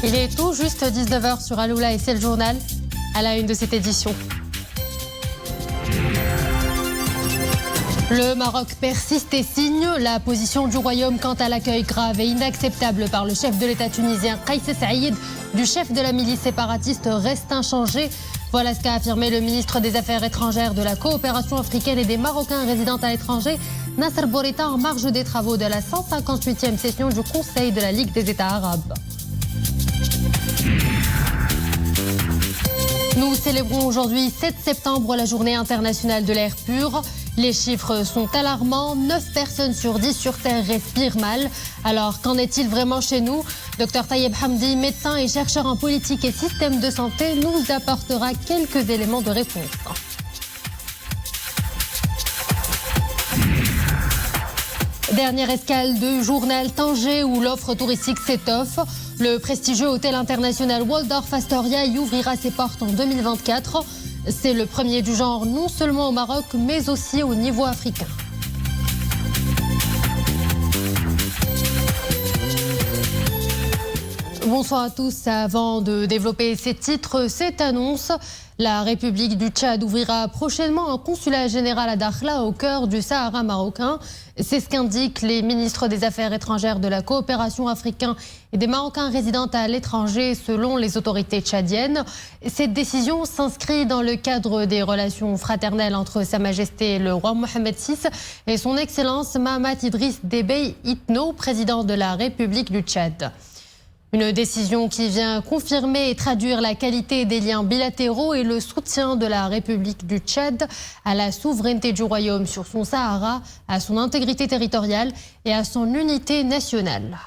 Il est tout juste 19h sur Aloula et c'est le journal à la une de cette édition. Le Maroc persiste et signe. La position du Royaume quant à l'accueil grave et inacceptable par le chef de l'État tunisien Kais Saïed du chef de la milice séparatiste reste inchangé. Voilà ce qu'a affirmé le ministre des Affaires étrangères, de la coopération africaine et des Marocains résidant à l'étranger, Nasser Bourita, en marge des travaux de la 158e session du Conseil de la Ligue des États arabes. Nous célébrons aujourd'hui 7 septembre la journée internationale de l'air pur. Les chiffres sont alarmants. 9 personnes sur 10 sur Terre respirent mal. Alors, qu'en est-il vraiment chez nous? Dr Tayeb Hamdi, médecin et chercheur en politique et système de santé, nous apportera quelques éléments de réponse. Dernière escale de Journal Tanger où l'offre touristique s'étoffe. Le prestigieux hôtel international Waldorf Astoria y ouvrira ses portes en 2024. C'est le premier du genre non seulement au Maroc mais aussi au niveau africain. Bonsoir à tous. Avant de développer ces titres, cette annonce, la République du Tchad ouvrira prochainement un consulat général à Dakhla, au cœur du Sahara marocain. C'est ce qu'indiquent les ministres des Affaires étrangères, de la coopération africaine et des Marocains résidant à l'étranger, selon les autorités tchadiennes. Cette décision s'inscrit dans le cadre des relations fraternelles entre Sa Majesté le roi Mohamed VI et son Excellence Mahamat Idriss Déby Itno, président de la République du Tchad. Une décision qui vient confirmer et traduire la qualité des liens bilatéraux et le soutien de la République du Tchad à la souveraineté du Royaume sur son Sahara, à son intégrité territoriale et à son unité nationale.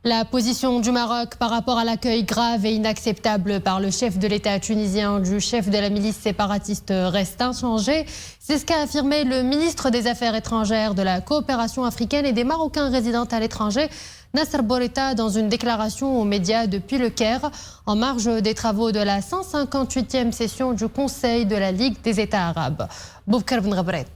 La position du Maroc par rapport à l'accueil grave et inacceptable par le chef de l'État tunisien du chef de la milice séparatiste reste inchangée. C'est ce qu'a affirmé le ministre des Affaires étrangères, de la coopération africaine et des Marocains résidant à l'étranger, Nasser Bourita, dans une déclaration aux médias depuis le Caire, en marge des travaux de la 158e session du Conseil de la Ligue des États arabes. Boubkar Ben Ghabret.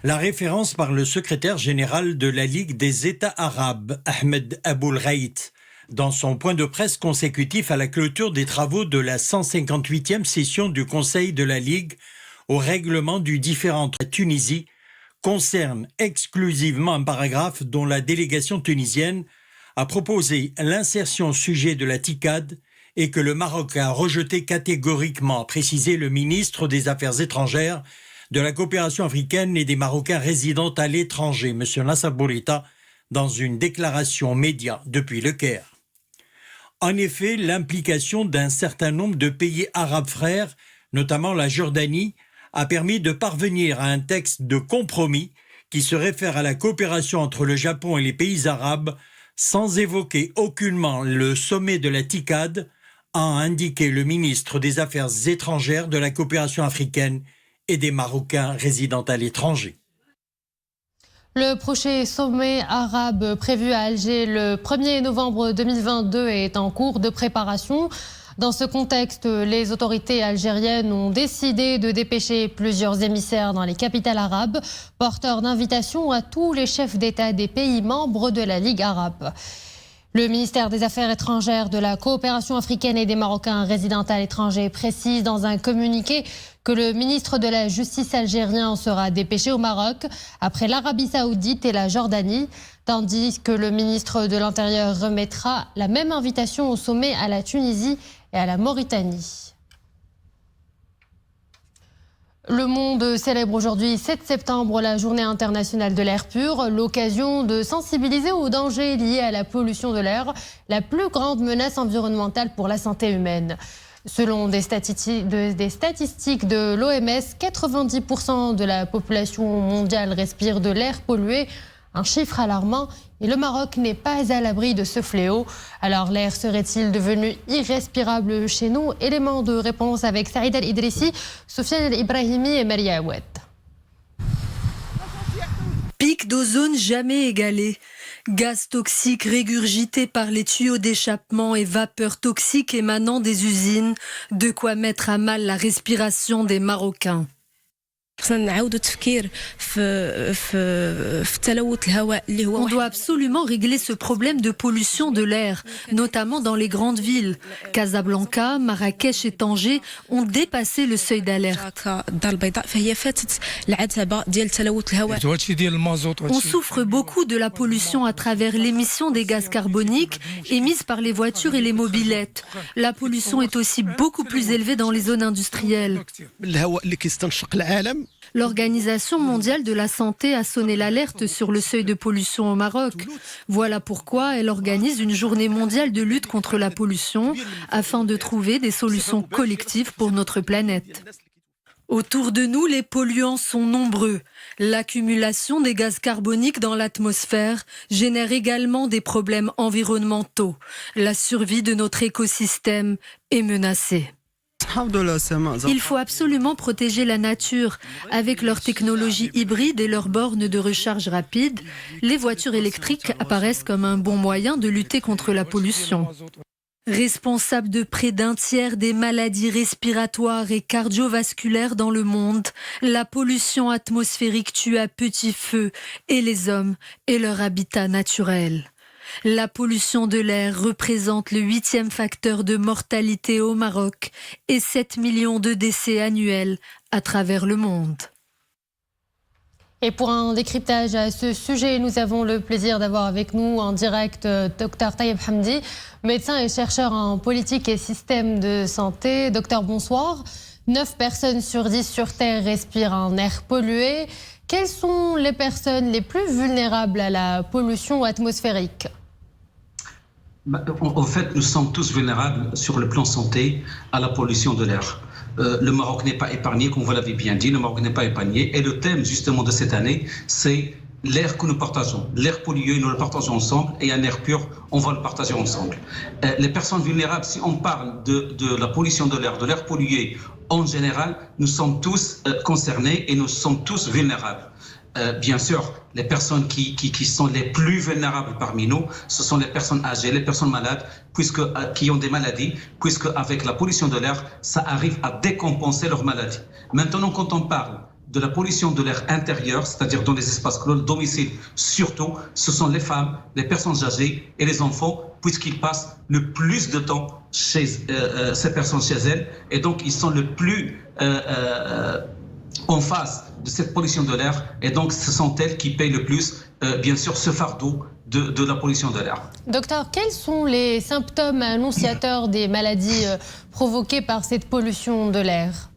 La référence par le secrétaire général de la Ligue des États arabes, Ahmed Aboul Ghait, dans son point de presse consécutif à la clôture des travaux de la 158e session du Conseil de la Ligue au règlement du différend de la Tunisie, concerne exclusivement un paragraphe dont la délégation tunisienne a proposé l'insertion au sujet de la TICAD et que le Maroc a rejeté catégoriquement, a précisé le ministre des Affaires étrangères, de la coopération africaine et des Marocains résidant à l'étranger, M. Nasser Bourita, dans une déclaration média depuis le Caire. En effet, l'implication d'un certain nombre de pays arabes frères, notamment la Jordanie, a permis de parvenir à un texte de compromis qui se réfère à la coopération entre le Japon et les pays arabes sans évoquer aucunement le sommet de la TICAD, a indiqué le ministre des Affaires étrangères, de la coopération africaine et des Marocains résidant à l'étranger. Le prochain sommet arabe prévu à Alger le 1er novembre 2022 est en cours de préparation. Dans ce contexte, les autorités algériennes ont décidé de dépêcher plusieurs émissaires dans les capitales arabes, porteurs d'invitations à tous les chefs d'État des pays membres de la Ligue arabe. Le ministère des Affaires étrangères, de la coopération africaine et des Marocains résidant à l'étranger précise dans un communiqué que le ministre de la Justice algérien sera dépêché au Maroc après l'Arabie Saoudite et la Jordanie, tandis que le ministre de l'Intérieur remettra la même invitation au sommet à la Tunisie et à la Mauritanie. Le monde célèbre aujourd'hui 7 septembre la journée internationale de l'air pur, l'occasion de sensibiliser aux dangers liés à la pollution de l'air, la plus grande menace environnementale pour la santé humaine. Selon des statistiques de l'OMS, 90% de la population mondiale respire de l'air pollué, un chiffre alarmant, et le Maroc n'est pas à l'abri de ce fléau. Alors l'air serait-il devenu irrespirable chez nous? Élément de réponse avec Saïd Al-Idrissi, Soufiane Al-Ibrahimi et Maria Aoued. Pic d'ozone jamais égalé. Gaz toxiques régurgités par les tuyaux d'échappement et vapeurs toxiques émanant des usines, de quoi mettre à mal la respiration des Marocains. On doit absolument régler ce problème de pollution de l'air, notamment dans les grandes villes. Casablanca, Marrakech et Tanger ont dépassé le seuil d'alerte. On souffre beaucoup de la pollution à travers l'émission des gaz carboniques émises par les voitures et les mobylettes. La pollution est aussi beaucoup plus élevée dans les zones industrielles. L'Organisation mondiale de la santé a sonné l'alerte sur le seuil de pollution au Maroc. Voilà pourquoi elle organise une journée mondiale de lutte contre la pollution afin de trouver des solutions collectives pour notre planète. Autour de nous, les polluants sont nombreux. L'accumulation des gaz carboniques dans l'atmosphère génère également des problèmes environnementaux. La survie de notre écosystème est menacée. Il faut absolument protéger la nature. Avec leur technologie hybride et leurs bornes de recharge rapide, les voitures électriques apparaissent comme un bon moyen de lutter contre la pollution. Responsable de près d'un tiers des maladies respiratoires et cardiovasculaires dans le monde, la pollution atmosphérique tue à petit feu et les hommes et leur habitat naturel. La pollution de l'air représente le 8e facteur de mortalité au Maroc et 7 millions de décès annuels à travers le monde. Et pour un décryptage à ce sujet, nous avons le plaisir d'avoir avec nous en direct Dr Tayeb Hamdi, médecin et chercheur en politique et système de santé. Docteur, bonsoir. 9 personnes sur 10 sur Terre respirent un air pollué. Quelles sont les personnes les plus vulnérables à la pollution atmosphérique ? En fait, nous sommes tous vulnérables sur le plan santé à la pollution de l'air. Le Maroc n'est pas épargné, comme vous l'avez bien dit, le Maroc n'est pas épargné. Et le thème justement de cette année, c'est l'air que nous partageons. L'air pollué, nous le partageons ensemble, et un air pur, on va le partager ensemble. Les personnes vulnérables, si on parle de la pollution de l'air pollué en général, nous sommes tous concernés et nous sommes tous vulnérables. Bien sûr, les personnes qui sont les plus vulnérables parmi nous, ce sont les personnes âgées, les personnes malades, qui ont des maladies, puisque avec la pollution de l'air, ça arrive à décompenser leurs maladies. Maintenant, quand on parle de la pollution de l'air intérieur, c'est-à-dire dans les espaces clos, le domicile surtout, ce sont les femmes, les personnes âgées et les enfants, puisqu'ils passent le plus de temps chez ces personnes chez elles, et donc ils sont le plus en face de cette pollution de l'air, et donc ce sont elles qui payent le plus, bien sûr, ce fardeau de la pollution de l'air. Docteur, quels sont les symptômes annonciateurs des maladies provoquées par cette pollution de l'air ?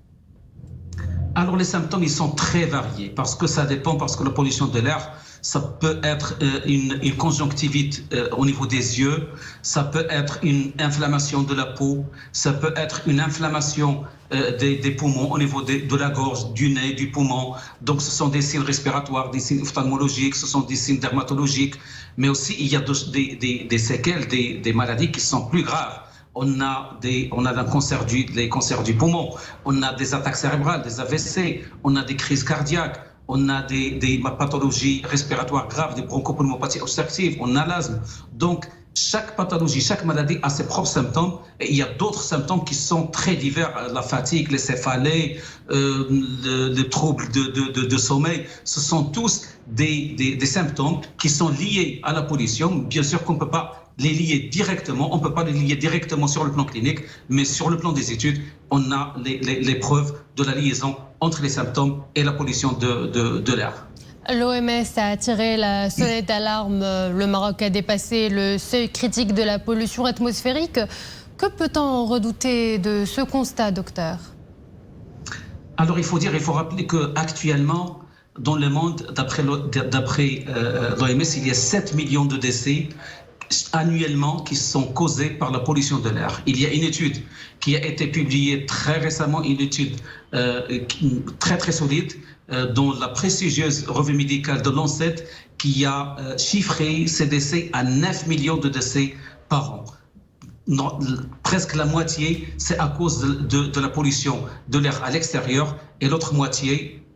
Alors les symptômes, ils sont très variés, parce que ça dépend, parce que la pollution de l'air, ça peut être une conjonctivite au niveau des yeux, ça peut être une inflammation de la peau, ça peut être une inflammation des poumons au niveau de la gorge, du nez, du poumon. Donc ce sont des signes respiratoires, des signes ophtalmologiques, ce sont des signes dermatologiques, mais aussi il y a des séquelles, des maladies qui sont plus graves. On a les cancers du poumon, on a des attaques cérébrales, des AVC, on a des crises cardiaques, on a des pathologies respiratoires graves, des bronchopulmopathies obstructives, on a l'asthme. Donc, chaque pathologie, chaque maladie a ses propres symptômes, et il y a d'autres symptômes qui sont très divers, la fatigue, les céphalées, les troubles de sommeil. Ce sont tous des symptômes qui sont liés à la pollution. Bien sûr qu'on ne peut pas les lier directement, on ne peut pas les lier directement sur le plan clinique, mais sur le plan des études, on a les preuves de la liaison entre les symptômes et la pollution de l'air. L'OMS a tiré la sonnette d'alarme. Le Maroc a dépassé le seuil critique de la pollution atmosphérique. Que peut-on redouter de ce constat, docteur ? Alors il faut rappeler qu'actuellement, dans le monde, d'après l'OMS, il y a 7 millions de décès annuellement qui sont causés par la pollution de l'air. Il y a une étude qui a été publiée très récemment, une étude très très solide, dans la prestigieuse revue médicale de Lancet, qui a chiffré ces décès à 9 millions de décès par an. Non, presque la moitié, c'est à cause de la pollution de l'air à l'extérieur, et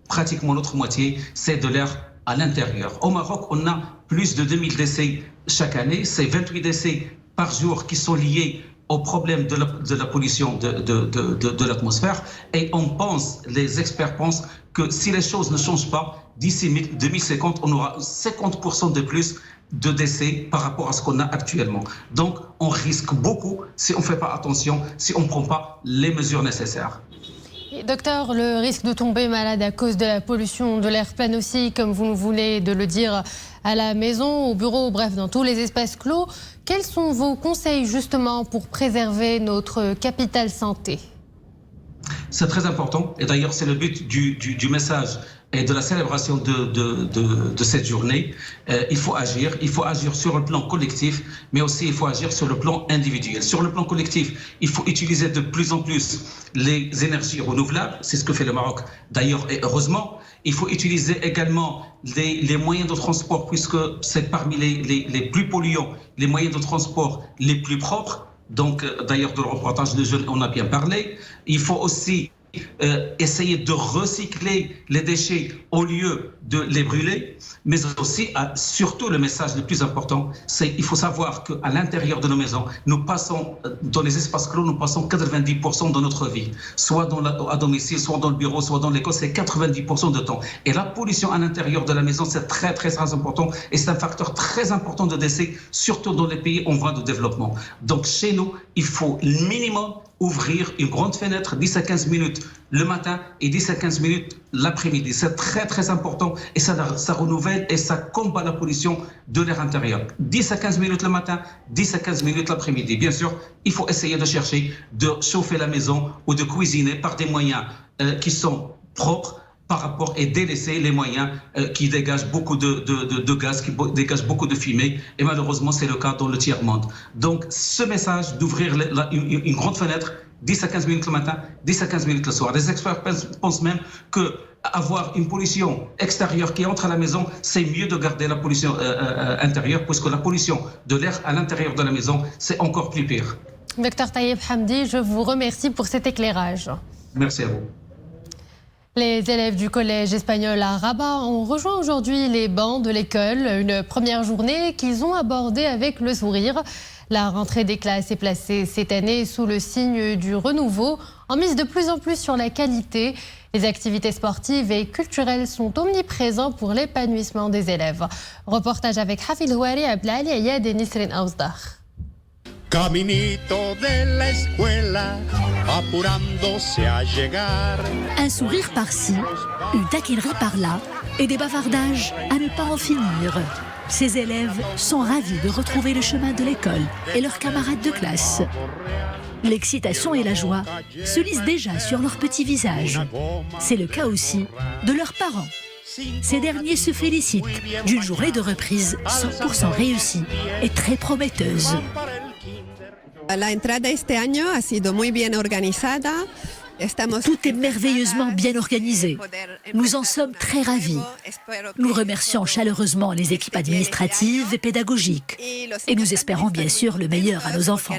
pratiquement l'autre moitié, c'est de l'air à l'intérieur. Au Maroc, on a plus de 2000 décès chaque année. C'est 28 décès par jour qui sont liés au problème de la pollution de l'atmosphère. Et les experts pensent que si les choses ne changent pas, d'ici 2050, on aura 50% de plus de décès par rapport à ce qu'on a actuellement. Donc, on risque beaucoup si on ne fait pas attention, si on ne prend pas les mesures nécessaires. Docteur, le risque de tomber malade à cause de la pollution de l'air plane aussi, comme vous venez de le dire, à la maison, au bureau, bref, dans tous les espaces clos. Quels sont vos conseils justement pour préserver notre capital santé? C'est très important et d'ailleurs c'est le but du message et de la célébration de cette journée. Il faut agir sur le plan collectif, mais aussi il faut agir sur le plan individuel. Sur le plan collectif, il faut utiliser de plus en plus les énergies renouvelables, c'est ce que fait le Maroc d'ailleurs et heureusement. Il faut utiliser également les moyens de transport puisque c'est parmi les plus polluants, les moyens de transport les plus propres. Donc, d'ailleurs, de le reportage de jeunes, on a bien parlé. Il faut aussi essayer de recycler les déchets au lieu de les brûler. Mais aussi, surtout, le message le plus important, c'est qu'il faut savoir qu'à l'intérieur de nos maisons, nous passons, dans les espaces clos, nous passons 90% de notre vie. Soit à domicile, soit dans le bureau, soit dans l'école, c'est 90% de temps. Et la pollution à l'intérieur de la maison, c'est très, très, très important. Et c'est un facteur très important de décès, surtout dans les pays en voie de développement. Donc, chez nous, il faut minimum ouvrir une grande fenêtre 10 à 15 minutes le matin et 10 à 15 minutes l'après-midi. C'est très, très important et ça renouvelle et ça combat la pollution de l'air intérieur. 10 à 15 minutes le matin, 10 à 15 minutes l'après-midi. Bien sûr, il faut essayer de chercher de chauffer la maison ou de cuisiner par des moyens qui sont propres par rapport et délaisser les moyens qui dégagent beaucoup de gaz, qui dégagent beaucoup de fumée. Et malheureusement, c'est le cas dans le tiers-monde. Donc, ce message d'ouvrir une grande fenêtre, 10 à 15 minutes le matin, 10 à 15 minutes le soir. Les experts pensent même qu'avoir une pollution extérieure qui entre à la maison, c'est mieux de garder la pollution intérieure, puisque la pollution de l'air à l'intérieur de la maison, c'est encore plus pire. Docteur Taïeb Hamdi, je vous remercie pour cet éclairage. Merci à vous. Les élèves du collège espagnol à Rabat ont rejoint aujourd'hui les bancs de l'école, une première journée qu'ils ont abordée avec le sourire. La rentrée des classes est placée cette année sous le signe du renouveau, en mise de plus en plus sur la qualité. Les activités sportives et culturelles sont omniprésentes pour l'épanouissement des élèves. Reportage avec Hafid Houari, Ablali Ayad et Nisrin Aouzdar. Caminito de la escuela, apurándose a llegar. Un sourire par-ci, une taquinerie par-là et des bavardages à ne pas en finir. Ces élèves sont ravis de retrouver le chemin de l'école et leurs camarades de classe. L'excitation et la joie se lisent déjà sur leurs petits visages. C'est le cas aussi de leurs parents. Ces derniers se félicitent d'une journée de reprise 100% réussie et très prometteuse. La entrada este año ha sido muy bien organizada. Tout est merveilleusement bien organisé. Nous en sommes très ravis. Nous remercions chaleureusement les équipes administratives et pédagogiques. Et nous espérons bien sûr le meilleur à nos enfants.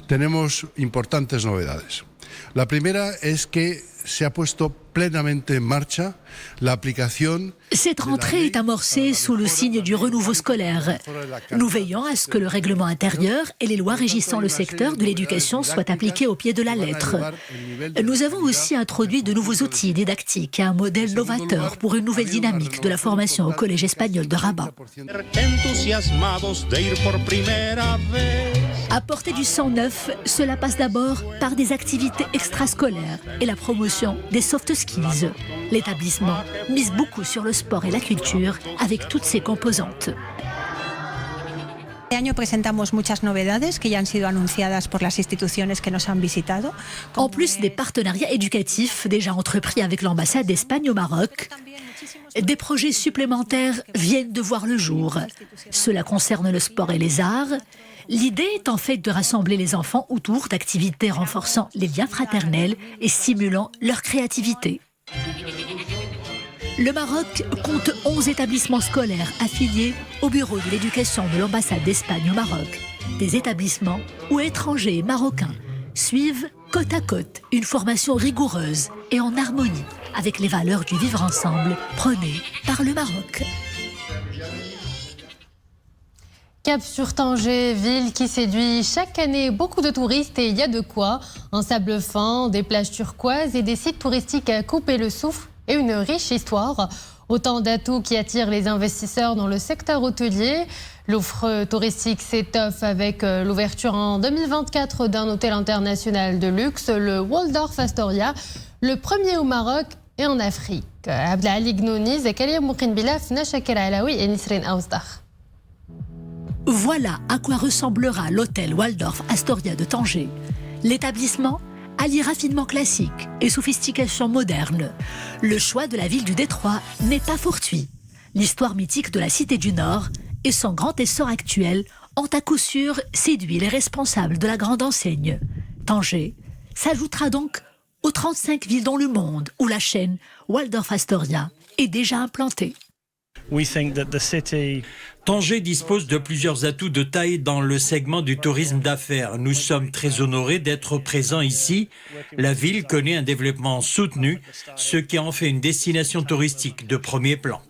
Tenemos importantes novedades. La primera es que se ha puesto plenamente en marcha l'application. Cette rentrée est amorcée sous le signe du renouveau scolaire. Nous veillons à ce que le règlement intérieur et les lois régissant le secteur de l'éducation soient appliqués au pied de la lettre. Nous avons aussi introduit de nouveaux outils didactiques et un modèle novateur pour une nouvelle dynamique de la formation au Collège espagnol de Rabat. Apporter du sang neuf, cela passe d'abord par des activités extrascolaires et la promotion des soft skills. L'établissement mise beaucoup sur le sport et la culture avec toutes ses composantes. Este año presentamos muchas novedades que ya han sido anunciadas por las instituciones que nos han visitado. En plus des partenariats éducatifs déjà entrepris avec l'ambassade d'Espagne au Maroc, des projets supplémentaires viennent de voir le jour. Cela concerne le sport et les arts. L'idée est en fait de rassembler les enfants autour d'activités renforçant les liens fraternels et stimulant leur créativité. Le Maroc compte 11 établissements scolaires affiliés au bureau de l'éducation de l'ambassade d'Espagne au Maroc. Des établissements où étrangers et marocains suivent côte à côte une formation rigoureuse et en harmonie avec les valeurs du vivre ensemble prônées par le Maroc. Cap sur Tanger, ville qui séduit chaque année beaucoup de touristes et il y a de quoi. Un sable fin, des plages turquoises et des sites touristiques à couper le souffle et une riche histoire. Autant d'atouts qui attirent les investisseurs dans le secteur hôtelier. L'offre touristique s'étoffe avec l'ouverture en 2024 d'un hôtel international de luxe, le Waldorf Astoria, le premier au Maroc et en Afrique. Abdelali Gnouni, Zakaria Moukin Bilaf, Nachakel Alaoui et Nisrin Aousdar. Voilà à quoi ressemblera l'hôtel Waldorf Astoria de Tanger. L'établissement allie raffinement classique et sophistication moderne. Le choix de la ville du Détroit n'est pas fortuit. L'histoire mythique de la Cité du Nord et son grand essor actuel ont à coup sûr séduit les responsables de la grande enseigne. Tanger s'ajoutera donc aux 35 villes dans le monde où la chaîne Waldorf Astoria est déjà implantée. Tanger dispose de plusieurs atouts de taille dans le segment du tourisme d'affaires. Nous sommes très honorés d'être présents ici. La ville connaît un développement soutenu, ce qui en fait une destination touristique de premier plan.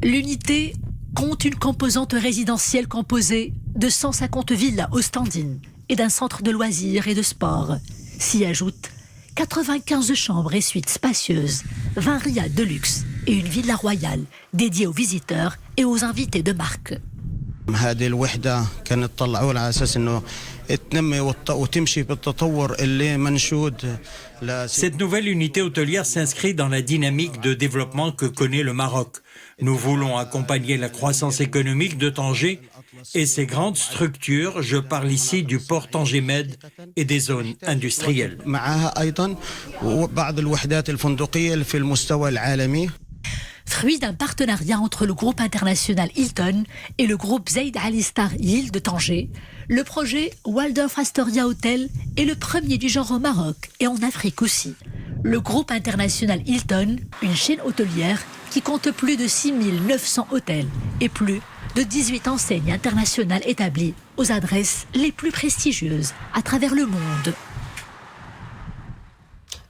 L'unité compte une composante résidentielle composée de 150 villas aux standings et d'un centre de loisirs et de sport. S'y ajoutent 95 chambres et suites spacieuses, 20 riads de luxe et une villa royale dédiée aux visiteurs et aux invités de marque. Cette nouvelle unité hôtelière s'inscrit dans la dynamique de développement que connaît le Maroc. Nous voulons accompagner la croissance économique de Tanger et ses grandes structures. Je parle ici du port Tanger Med et des zones industrielles. Fruit d'un partenariat entre le groupe international Hilton et le groupe Zaid Al Star Hill de Tanger, le projet Waldorf Astoria Hotel est le premier du genre au Maroc et en Afrique aussi. Le groupe international Hilton, une chaîne hôtelière qui compte plus de 6900 hôtels et plus de 18 enseignes internationales établies aux adresses les plus prestigieuses à travers le monde.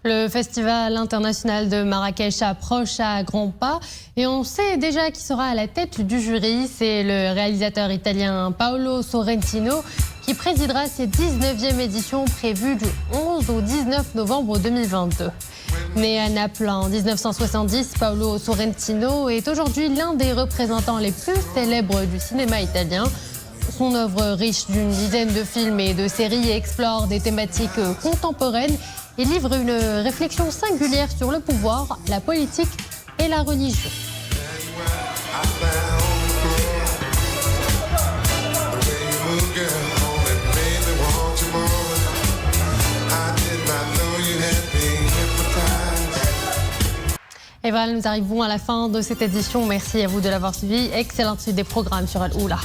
Le Festival international de Marrakech approche à grands pas et on sait déjà qui sera à la tête du jury. C'est le réalisateur italien Paolo Sorrentino qui présidera cette 19e édition prévue du 11 au 19 novembre 2022. Né à Naples en 1970, Paolo Sorrentino est aujourd'hui l'un des représentants les plus célèbres du cinéma italien. Son œuvre riche d'une dizaine de films et de séries explore des thématiques contemporaines et livre une réflexion singulière sur le pouvoir, la politique et la religion. Et voilà, nous arrivons à la fin de cette édition. Merci à vous de l'avoir suivi. Excellente suite des programmes sur Al-Oula.